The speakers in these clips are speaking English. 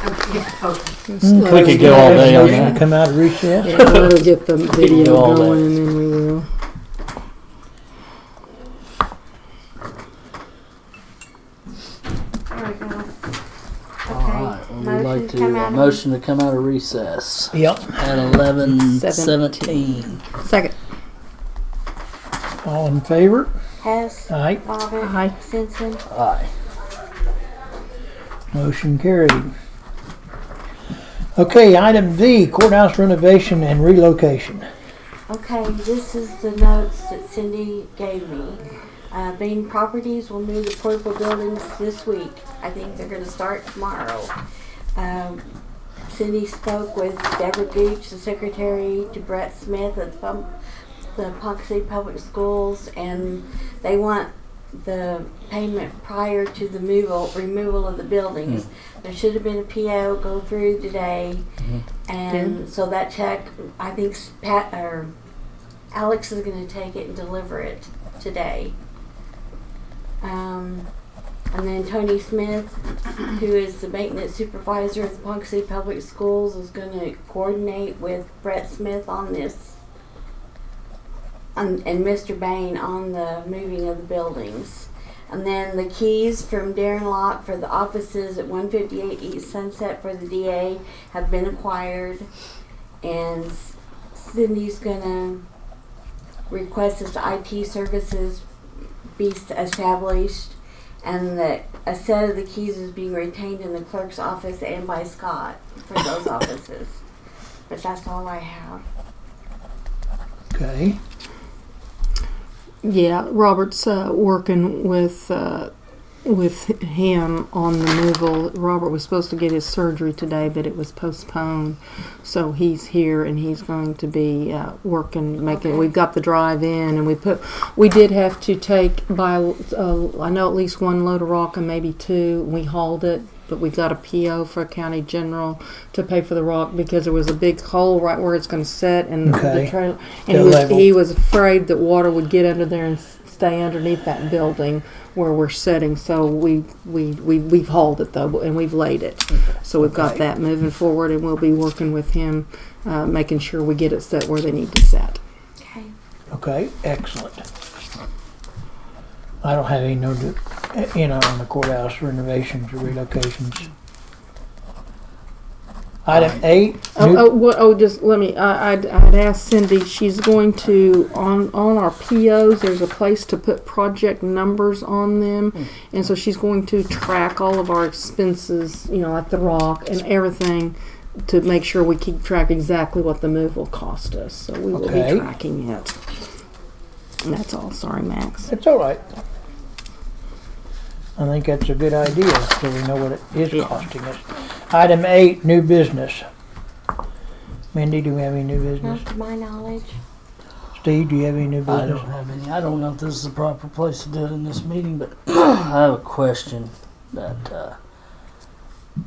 We could go all day on Motion to that. come out of recess. Yeah, we'll get the video do all that. going and then we will. There we go. Alright, well, we'd Motion like to come to, out of- motion to come out of recess Yep. at 11:17. Second. All in favor? Hess, Aye. Bobbit, Aye. Simpson. Aye. Motion carried. Okay, item D, courthouse renovation and relocation. Okay, this is the notes that Cindy gave me. Bain Properties will move the portable buildings this week. I think they're gonna start tomorrow. Cindy spoke with Deborah Gooch, the secretary, to Brett Smith at the Ponca City Public Schools, and they want the payment prior to the removal of the buildings. There should have been a PO go through today, and so that check, I think Alex is going to take it and deliver it today. And then Tony Smith, who is the maintenance supervisor of the Ponca City Public Schools, is going to coordinate with Brett Smith on this. And Mr. Bain on the moving of the buildings. And then the keys from Darren Locke for the offices at 158 East Sunset for the DA have been acquired. And Cindy's gonna request that the IT services be established, and that a set of the keys is being retained in the clerk's office and by Scott for those offices. But that's all I have. Okay. Yeah, Robert's working with him on the removal. Robert was supposed to get his surgery today, but it was postponed. So he's here and he's going to be working, making. Okay. We've got the drive in, and we did have to take by. I know at least one load of rock and maybe two. We hauled it, but we got a PO for County General to pay for the rock because there was a big hole right where it's going to set, and Okay. the trailer. The And level. he was afraid that water would get under there and stay underneath that building where we're sitting. So we've hauled it though, and we've laid it. So we've got Okay. that moving forward, and we'll be working with him, making sure we get it set where they need to set. Okay. Okay, excellent. I don't have any on the courthouse renovations or relocations. Item 8. Just let me. I'd asked Cindy. She's going to on our POs. There's a place to put project numbers on them, and so she's going to track all of our expenses. Like the rock and everything, to make sure we keep track exactly what the move will cost us. So we will Okay. be tracking it. And that's all. Sorry, Max. It's all right. I think that's a good idea, so we know what it is costing us. Item 8, new business. Mindy, do we have any new business? Not to my knowledge. Steve, do you have any new I business? don't have any. I don't know if this is the proper place to do it in this meeting, but I have a question that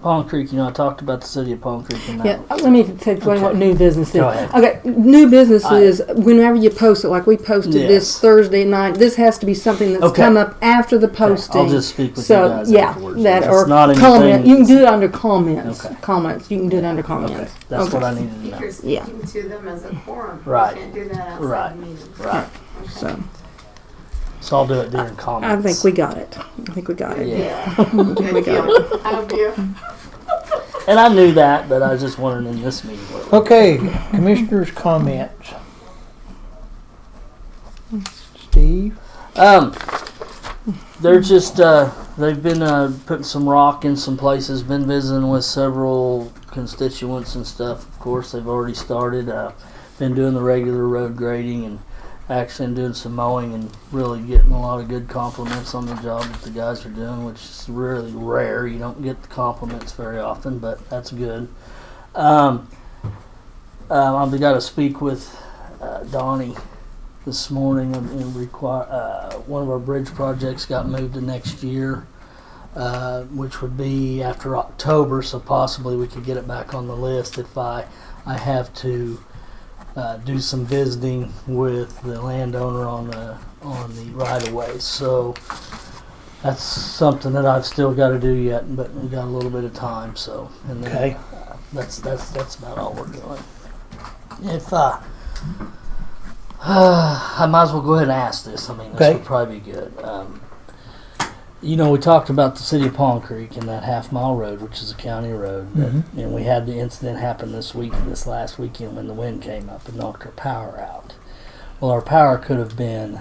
Palm Creek, I talked about the city of Palm Creek and that. Yeah, let me explain what new business is. Go ahead. Okay, new business is whenever you post it, like we posted this Yes. Thursday night. This has to be something that's Okay. come up after the posting. I'll just speak with so, you guys yeah, afterwards. that It's or not comment. anything- You can do it under comments. Okay. Comments. You can do it under Okay, comments. that's what I needed to know. You're speaking to them as a forum. Right. You can't do that outside Right. the meeting. Right. So So I'll do it during I comments. think we got it. Yeah. We got it. I hope you. And I knew that, but I was just wondering in this meeting. Okay, commissioners' comments. Steve? They're just, they've been putting some rock in some places, been visiting with several constituents and stuff. Of course, they've already started, been doing the regular road grading and actually doing some mowing and really getting a lot of good compliments on the job that the guys are doing, which is really rare. You don't get the compliments very often, but that's good. I've got to speak with Donnie this morning and one of our bridge projects got moved to next year, which would be after October, so possibly we could get it back on the list if I have to do some visiting with the landowner on the right of way. So that's something that I've still got to do yet, but we got a little bit of time, so. And then, Okay. That's about all we're doing. If I might as well go ahead and ask this. I mean, this Okay. would probably be good. You know, we talked about the city of Palm Creek and that half-mile road, which is a county road, and we had the incident happen this last weekend when the wind came up and knocked our power out. Well, our power could have been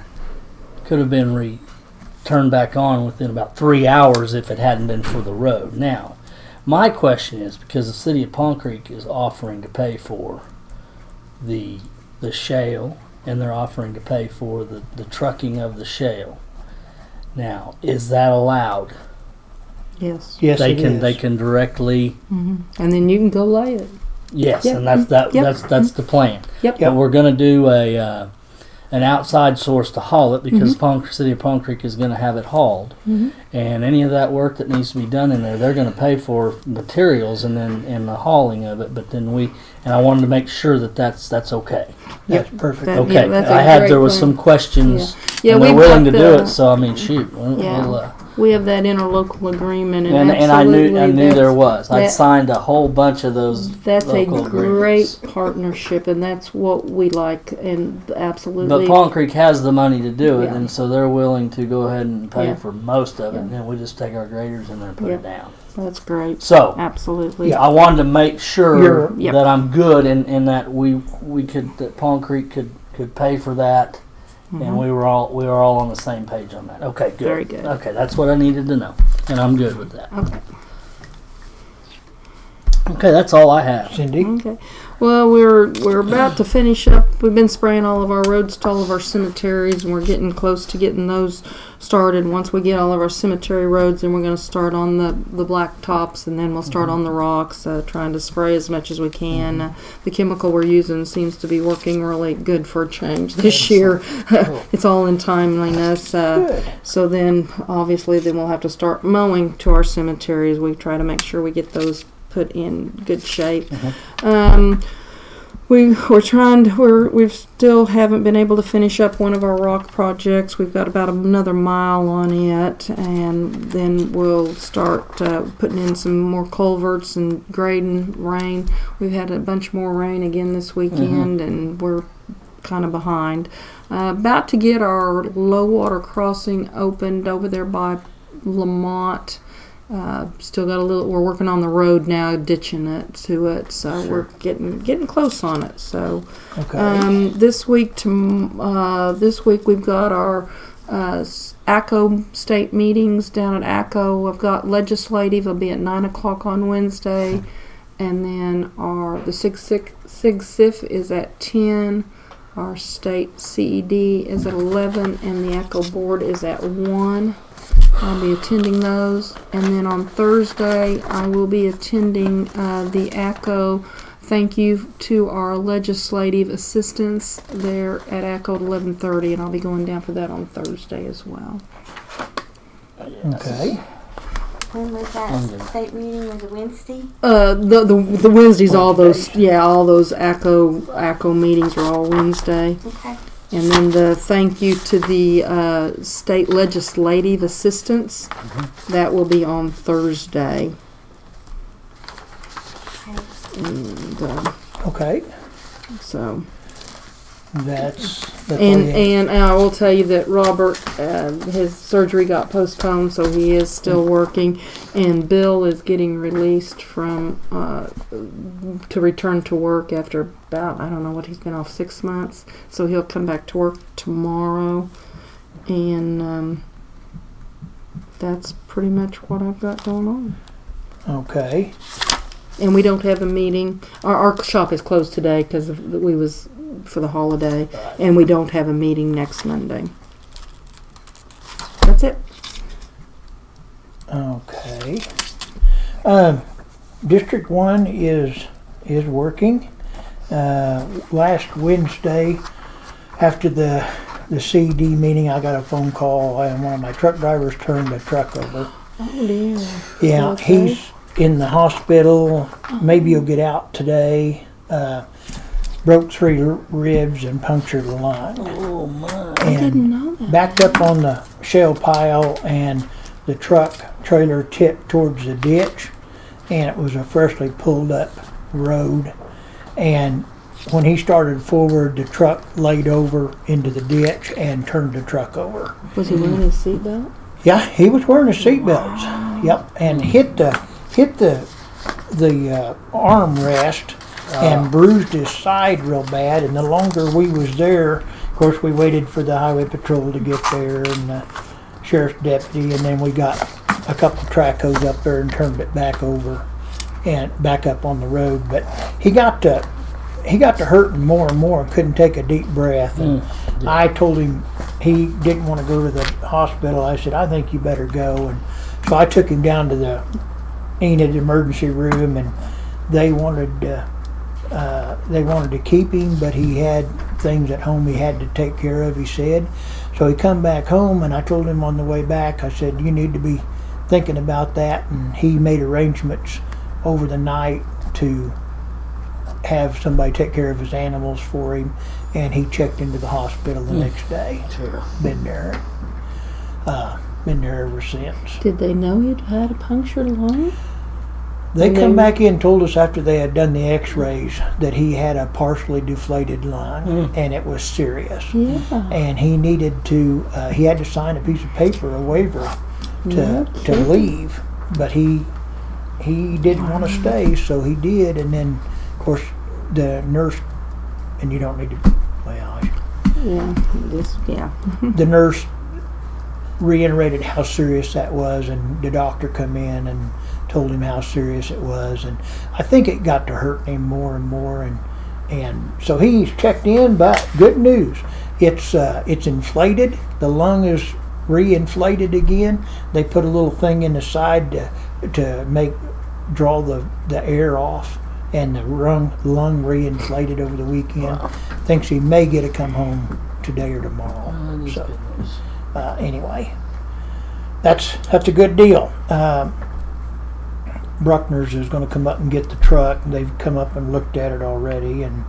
turned back on within about 3 hours if it hadn't been for the road. Now, my question is, because the city of Palm Creek is offering to pay for the shale, and they're offering to pay for the trucking of the shale. Now, is that allowed? Yes. Yes, They it can is. they can directly. And then you can go lay it. Yes, Yep. and that's the plan. Yep. But we're going to do an outside source to haul it because City of Palm Creek is going to have it hauled, and any of that work that needs to be done in there, they're going to pay for materials and the hauling of it. But then I wanted to make sure that that's okay. That's perfect. That- Okay, yeah, that's a great there was plan. some questions. Yeah, and they're we've willing to got do the- it. So I mean, shoot, Yeah. We have that interlocal agreement, and and I knew absolutely there was. I'd that- signed a whole bunch of those. That's a local great agreements. partnership, and that's what we like, and absolutely. But Palm Creek has the money to do it, Yeah. and so they're willing to go ahead and pay Yeah. for most of it, Yeah. and then we just take our graders in there and put it down. That's great. So Absolutely. I wanted to make sure You're- Yep. that I'm good, and that that Palm Creek could pay for that, and we were all on the same page on that. Okay, good. Very good. Okay, that's what I needed to know, and I'm good with that. Okay. Okay, that's all I have. Cindy? Okay. Well, we're about to finish up. We've been spraying all of our roads to all of our cemeteries, and we're getting close to getting those started. Once we get all of our cemetery roads, then we're going to start on the black tops, and then we'll start on the rocks, trying to spray as much as we can. The chemical we're using seems to be working really good for a change this year. It's all in timeliness. So then, obviously, then we'll have to start mowing to our cemeteries. We try to make sure we get those put in good shape. We still haven't been able to finish up one of our rock projects. We've got about another mile on it, and then we'll start putting in some more culverts and grading rain. We've had a bunch more rain again this weekend, and we're kind of behind. About to get our low water crossing opened over there by Lamont. Still got a little. We're working on the road now, ditching it to it. So we're getting close on it. So Okay. this week we've got our ACO state meetings down at ACO. I've got legislative. It'll be at 9:00 on Wednesday, and then the Sig Sif is at 10. Our state CED is at 11, and the ACO board is at 1. I'll be attending those, and then on Thursday I will be attending the ACO. Thank you to our legislative assistants there at ACO at 11:30, and I'll be going down for that on Thursday as well. Okay. When was that state meeting? Was it Wednesday? The Wednesdays, all those ACO meetings are all Wednesday. Okay. And then the thank you to the state legislative assistants, that will be on Thursday. And, Okay. so, That's all and you- and I will tell you that Robert, his surgery got postponed, so he is still working. And Bill is getting released from to return to work after about, I don't know what, he's been off 6 months, so he'll come back to work tomorrow. And that's pretty much what I've got going on. Okay. And we don't have a meeting. Our shop is closed today because we was for the holiday, and we don't have a meeting next Monday. That's it. Okay. District 1 is working. Last Wednesday, after the CD meeting, I got a phone call, and one of my truck drivers turned the truck over. Oh dear. Yeah, Okay. he's in the hospital. Maybe he'll get out today. Broke 3 ribs and punctured a lung. Oh my! I didn't And know that. backed up on the shale pile and the truck trailer tipped towards the ditch, and it was a freshly pulled up road. And when he started forward, the truck laid over into the ditch and turned the truck over. Was he wearing his seatbelt? Yeah, he was wearing his seatbelts. Yep, and hit the armrest and bruised his side real bad. And the longer we was there, of course, we waited for the highway patrol to get there and the sheriff's deputy, and then we got a couple of track hose up there and turned it back over and back up on the road. But he got to hurting more and more and couldn't take a deep breath. And I told him he didn't want to go to the hospital. I said, I think you better go. And so I took him down to the Enid emergency room, and they wanted to keep him, but he had things at home he had to take care of, he said. So he come back home, and I told him on the way back, I said, you need to be thinking about that. And he made arrangements over the night to have somebody take care of his animals for him, and he checked into the hospital the next day. Sure. Been there ever since. Did they know he'd had a punctured lung? They And come they- back in and told us after they had done the x-rays that he had a partially deflated lung, and it was serious. Yeah. And he needed to, he had to sign a piece of paper, a waiver, No to kidding. leave. But he didn't want to stay, so he did. And then, of course, the nurse, and you don't need to, well, Yeah. Yeah. the nurse reiterated how serious that was, and the doctor come in and told him how serious it was. And I think it got to hurt him more and more, and so he's checked in. But good news, it's inflated. The lung is re-inflated again. They put a little thing in the side to draw the air off, and the lung re-inflated over the weekend. Wow. Thinks he may get to come home today or tomorrow. That is So good news. anyway, that's a good deal. Bruckner's is going to come up and get the truck. They've come up and looked at it already, and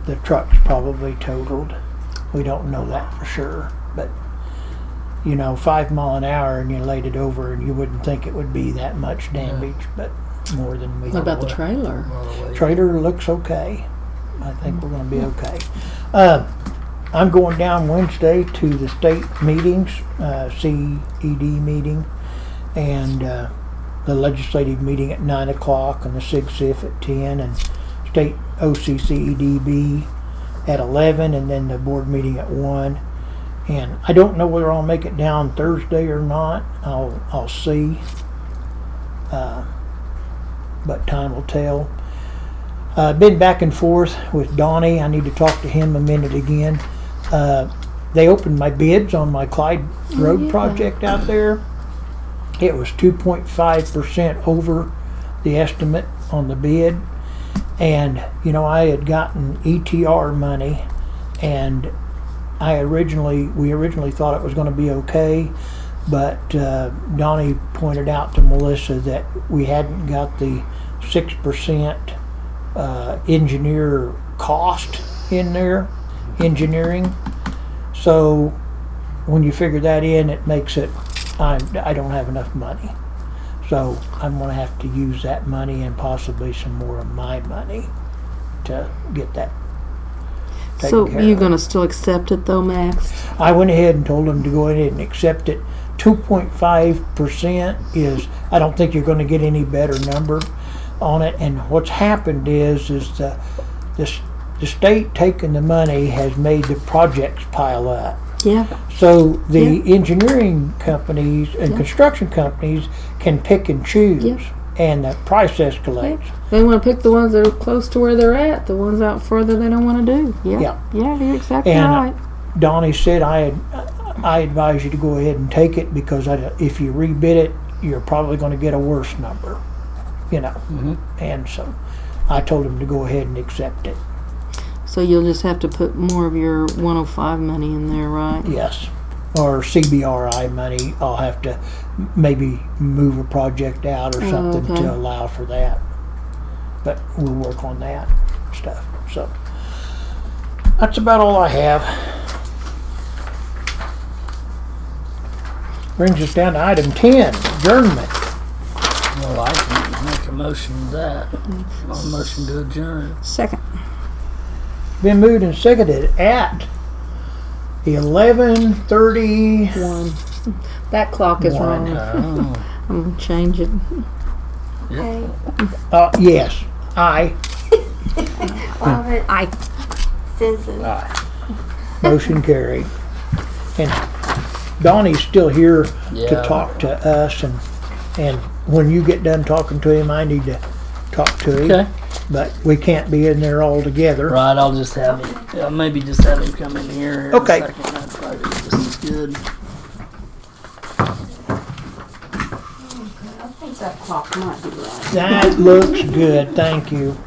the truck's probably totaled. We don't know that for sure, but 5 mile an hour, and you laid it over, and you wouldn't think it would be that much damage, but more than we. What about the trailer? By the way. Trailer looks okay. I think we're going to be okay. I'm going down Wednesday to the state meetings, CED meeting, and the legislative meeting at 9 o'clock, and the SIG-SIF at 10, and state OCCEDB at 11, and then the board meeting at 1. And I don't know whether I'll make it down Thursday or not. I'll see. But time will tell. Been back and forth with Donnie. I need to talk to him a minute again. They opened my bids on my Clyde Road yeah. project out there. It was 2.5% over the estimate on the bid. And, I had gotten ETR money, and we originally thought it was going to be okay, but Donnie pointed out to Melissa that we hadn't got the 6% engineer cost in there, engineering. So when you figure that in, it makes it, I don't have enough money. So I'm going to have to use that money and possibly some more of my money to get that taken So care you're of. going to still accept it though, Max? I went ahead and told them to go ahead and accept it. 2.5% is, I don't think you're going to get any better number on it. And what's happened is the state taking the money has made the projects pile up. Yeah. So the engineering companies and construction companies can pick and choose, Yeah. and the price escalates. They want to pick the ones that are close to where they're at. The ones out further they don't want to do. Yeah. Yeah. Yeah, you're exactly And right. Donnie said I advise you to go ahead and take it, because if you rebid it, you're probably going to get a worse number, And so I told him to go ahead and accept it. So you'll just have to put more of your 105 money in there, right? Yes. Or CBRI money. I'll have to maybe move a project out or something okay. to allow for that. But we'll work on that stuff. So that's about all I have. Brings us down to item 10, adjournment. Well, I can make a motion to that. A motion to adjourn. Second. Been moved and seconded at 11:30. One. That clock is One. wrong. Oh. I'm gonna change it. Okay. Yes, aye. Lovett, I. Simpson. Motion carried. And Donnie's still here to Yeah. talk to us, and when you get done talking to him, I need to talk to him. Okay. But we can't be in there all together. Right, I'll just have him. Maybe just have him come in here. In Okay. A second. That'd probably be just as good. I think that clock might be right. That looks good, thank you.